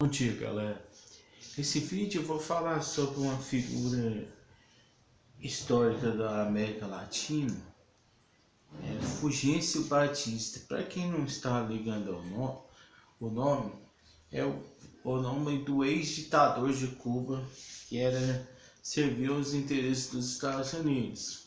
Bom dia, galera. Nesse vídeo eu vou falar sobre uma figura histórica da América Latina, Fulgêncio Batista. Para quem não está ligando o nome é o nome do ex-ditador de Cuba, que serviu os interesses dos Estados Unidos.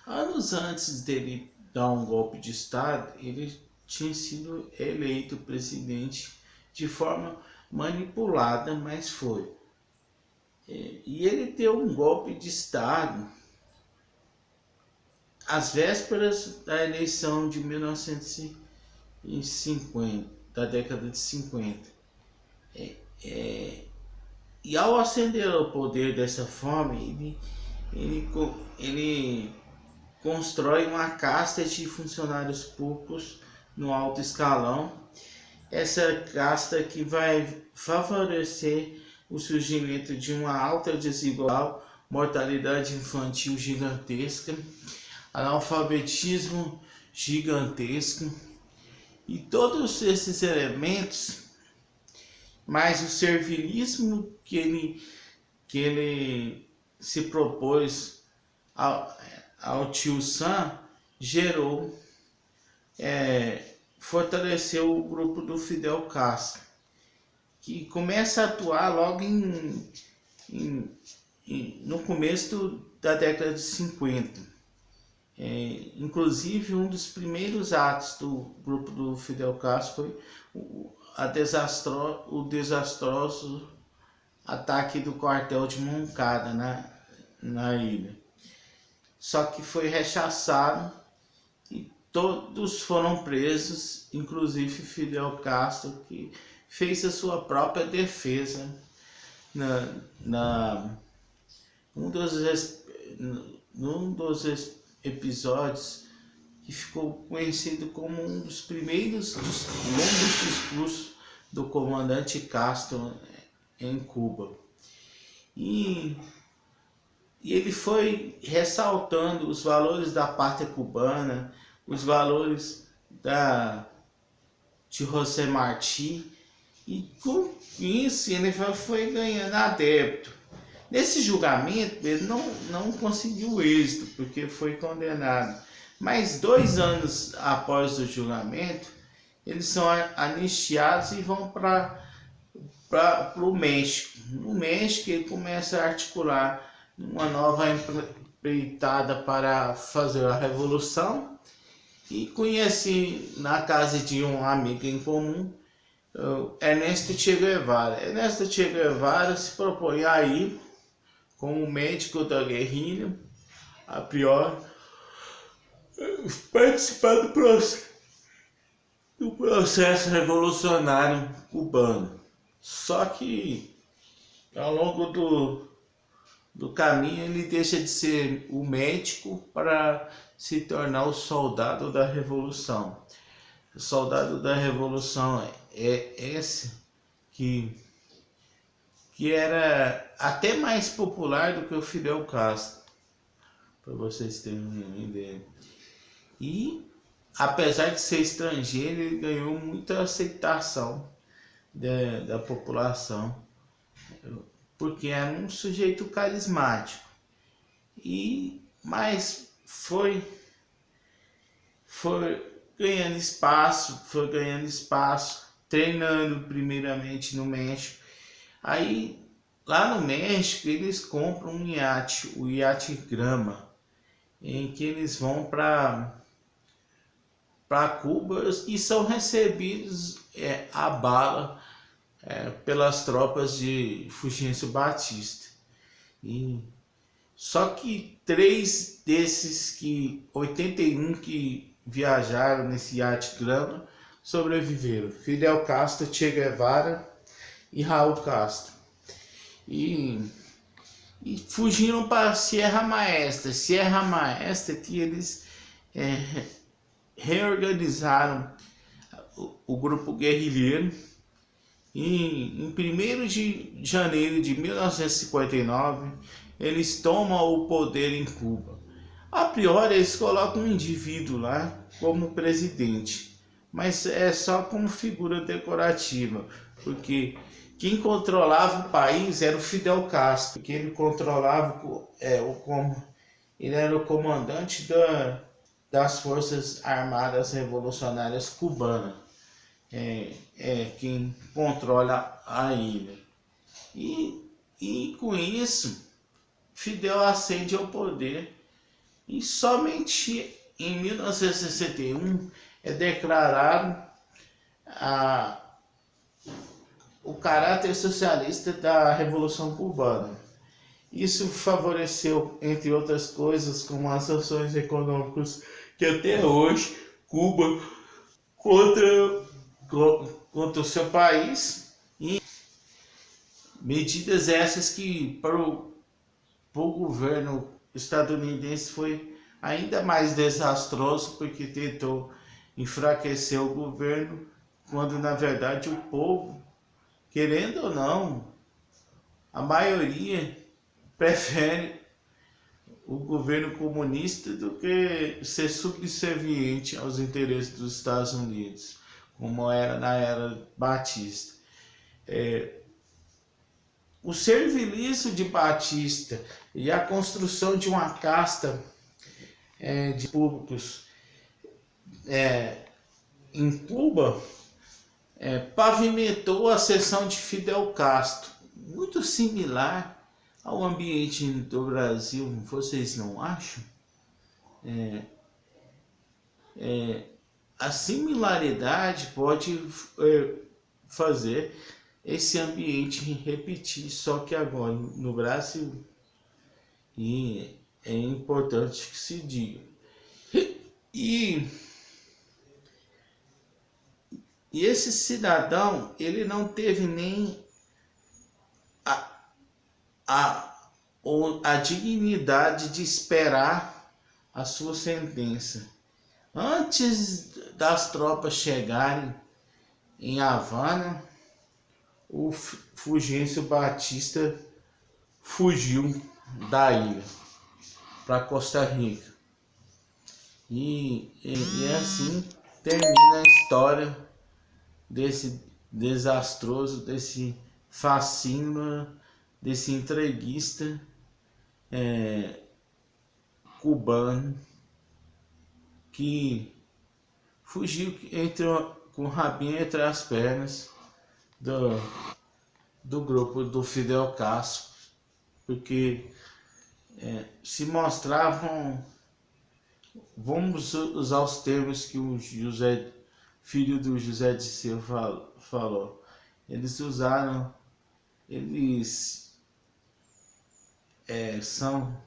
Anos antes dele dar um golpe de Estado, ele tinha sido eleito presidente de forma manipulada, mas foi. E ele deu um golpe de Estado às vésperas da eleição de 1950, da década de 50. E ao ascender ao poder dessa forma, ele constrói uma casta de funcionários públicos no alto escalão. Essa casta que vai favorecer o surgimento de uma alta desigualdade, mortalidade infantil gigantesca, analfabetismo gigantesco, e todos esses elementos, mais o servilismo que ele se propôs ao tio Sam, gerou, fortaleceu o grupo do Fidel Castro, que começa a atuar logo no começo da década de 50. Inclusive, um dos primeiros atos do grupo do Fidel Castro foi o desastroso ataque do quartel de Moncada na ilha. Só que foi rechaçado e todos foram presos, inclusive Fidel Castro, que fez a sua própria defesa num dos episódios que ficou conhecido como um dos primeiros longos discursos do comandante Castro em Cuba. E ele foi ressaltando os valores da pátria cubana, os valores de José Martí, e com isso ele foi ganhando adepto. Nesse julgamento ele não conseguiu êxito, porque foi condenado. Mas 2 anos após o julgamento, eles são anistiados e vão para o México. No México ele começa a articular uma nova empreitada para fazer a revolução, e conheci na casa de um amigo em comum, Ernesto Che Guevara. Ernesto Che Guevara se propõe a ir como médico da guerrilha, a priori, participar do processo revolucionário cubano. Só que ao longo do caminho ele deixa de ser o médico para se tornar o soldado da revolução. O soldado da revolução é esse que era até mais popular do que o Fidel Castro, para vocês terem uma ideia. E apesar de ser estrangeiro, ele ganhou muita aceitação da população, porque era um sujeito carismático. Mas foi ganhando espaço, treinando primeiramente no México. Aí, lá no México, eles compram um iate, o iate Grama, em que eles vão para Cuba e são recebidos a bala pelas tropas de Fulgêncio Batista. Só que 3 desses 81 que viajaram nesse iate Grama sobreviveram: Fidel Castro, Che Guevara e Raul Castro. E fugiram para Sierra Maestra, que eles reorganizaram o grupo guerrilheiro. E em 1º de janeiro de 1959, eles tomam o poder em Cuba. A priori, eles colocam um indivíduo lá como presidente, mas é só como figura decorativa, porque quem controlava o país era o Fidel Castro, porque ele controlava, ele era o comandante das Forças Armadas Revolucionárias Cubanas, quem controla a ilha. E com isso, Fidel ascende ao poder e somente em 1961 é declarado o caráter socialista da Revolução Cubana. Isso favoreceu, entre outras coisas, como as sanções econômicas que até hoje Cuba contra o seu país, e medidas essas que para o governo estadunidense foi ainda mais desastroso, porque tentou enfraquecer o governo, quando na verdade o povo, querendo ou não, a maioria prefere o governo comunista do que ser subserviente aos interesses dos Estados Unidos, como era na era Batista. O serviço de Batista e a construção de uma casta de públicos em Cuba pavimentou a ascensão de Fidel Castro, muito similar ao ambiente do Brasil, vocês não acham? A similaridade pode fazer esse ambiente repetir, só que agora no Brasil. E é importante que se diga. E esse cidadão, ele não teve nem a dignidade de esperar a sua sentença. Antes das tropas chegarem em Havana, o Fulgêncio Batista fugiu da ilha para Costa Rica. E assim termina a história desse desastroso, desse fascínio, desse entreguista cubano que fugiu com o rabinho entre as pernas do grupo do Fidel Castro, porque se mostravam, vamos usar os termos que o filho do José Dirceu falou, eles são,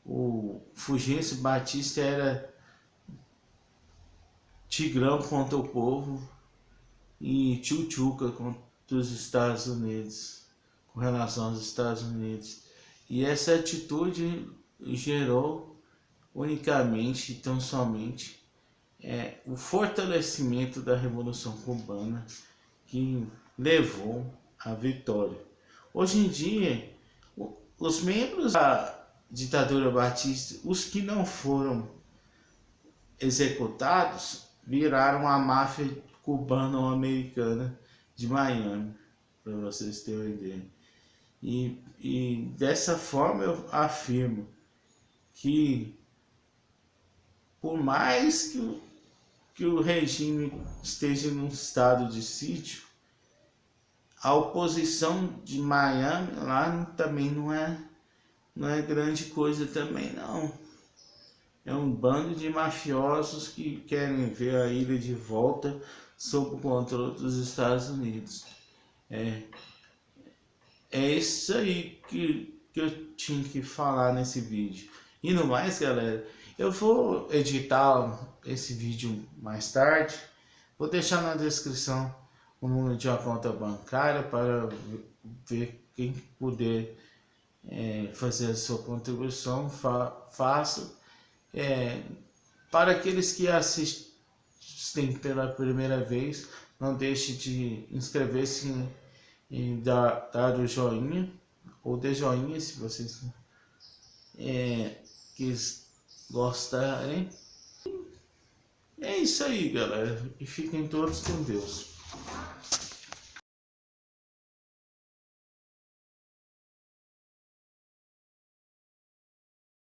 o Fulgêncio Batista era tigrão contra o povo e tchutchuca contra os Estados Unidos, com relação aos Estados Unidos. E essa atitude gerou unicamente, tão somente, o fortalecimento da Revolução Cubana, que levou à vitória. Hoje em dia, os membros da ditadura batista, os que não foram executados, viraram a máfia cubano-americana de Miami, para vocês terem uma ideia. E dessa forma eu afirmo que, por mais que o regime esteja num estado de sítio, a oposição de Miami lá também não é grande coisa também não. É um bando de mafiosos que querem ver a ilha de volta sob o controle dos Estados Unidos. É isso aí que eu tinha que falar nesse vídeo. E no mais, galera, eu vou editar esse vídeo mais tarde. Vou deixar na descrição o número de uma conta bancária para ver quem puder fazer a sua contribuição, faça. Para aqueles que assistem pela primeira vez, não deixe de inscrever-se e dar o joinha, ou de joinha se vocês gostarem. É isso aí, galera. E fiquem todos com Deus.